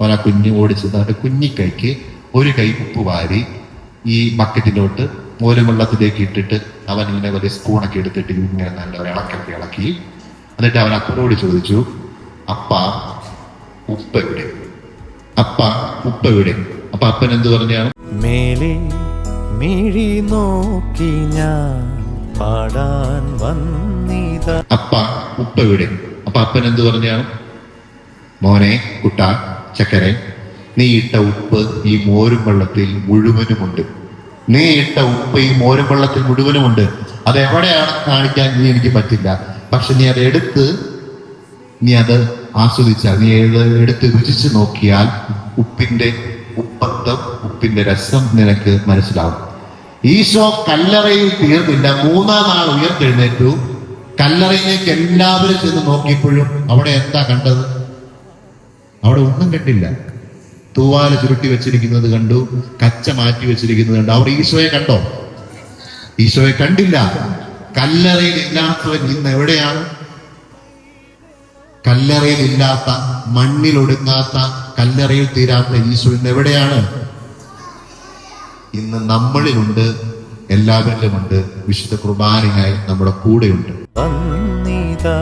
അവൻ ആ കുഞ്ഞ് ഓടിച്ചത് അവൻ്റെ കുഞ്ഞിക്കൈക്ക് ഒരു കൈ ഉപ്പ് വാരി ഈ ബക്കറ്റിലോട്ട് മോരും വെള്ളത്തിലേക്ക് ഇട്ടിട്ട് അവൻ ഇങ്ങനെ വലിയ സ്പൂണൊക്കെ എടുത്തിട്ട് ഇങ്ങനെ നല്ല ഇളക്കൊക്കെ ഇളക്കി. എന്നിട്ട് അവൻ അപ്പനോട് ചോദിച്ചു, അപ്പ ഉപ്പ് എവിടെ? അപ്പ ഉപ്പ് എവിടെ? അപ്പൊ അപ്പൻ എന്ത് പറഞ്ഞാണ്? മേലെ മിഴി നോക്കി ഞാൻ പാടാൻ വന്നിത. അപ്പ ഉപ്പ് എവിടെ? അപ്പൊ അപ്പൻ എന്ത് പറഞ്ഞാണ്? മോനെ കുട്ട ചക്കരെ, നീ ഇട്ട ഉപ്പ് ഈ മോരും വെള്ളത്തിൽ മുഴുവനുമുണ്ട്. നീ ഇട്ട ഉപ്പ് ഈ മോരും വെള്ളത്തിൽ മുഴുവനുമുണ്ട്. അത് എവിടെയാണ് കാണിക്കാൻ എനിക്ക് പറ്റില്ല. പക്ഷെ നീ അത് എടുത്ത് നീ അത് ആസ്വദിച്ചാൽ, നീ എടുത്ത് രുചിച്ച് നോക്കിയാൽ ഉപ്പിന്റെ ഉപ്പത്തം, ഉപ്പിന്റെ രസം നിനക്ക് മനസ്സിലാവും. ഈശോ കല്ലറയിൽ തീർന്നില്ല, 3-ാം നാൾ ഉയർത്തെഴുന്നേറ്റു. കല്ലറയിലേക്ക് എല്ലാവരും ചെന്ന് നോക്കിയപ്പോഴും അവിടെ എന്താ കണ്ടത്? അവിടെ ഒന്നും കണ്ടില്ല. തൂവാല ചുരുട്ടി വെച്ചിരിക്കുന്നത് കണ്ടു, കച്ച മാറ്റി വെച്ചിരിക്കുന്നത് കണ്ടു. അവിടെ ഈശോയെ കണ്ടോ? ഈശോയെ കണ്ടില്ല. കല്ലറയിൽ ഇല്ലാത്തവൻ ഇന്ന് എവിടെയാണ്? കല്ലറയിൽ ഇല്ലാത്ത, മണ്ണിൽ ഒടുങ്ങാത്ത, കല്ലറയിൽ തീരാത്ത ഈശോ ഇന്ന് എവിടെയാണ്? ഇന്ന് നമ്മളിലുണ്ട്, എല്ലാവരിലുമുണ്ട്. വിശുദ്ധ കുർബാനയായി നമ്മുടെ കൂടെയുണ്ട്. വന്നിതാ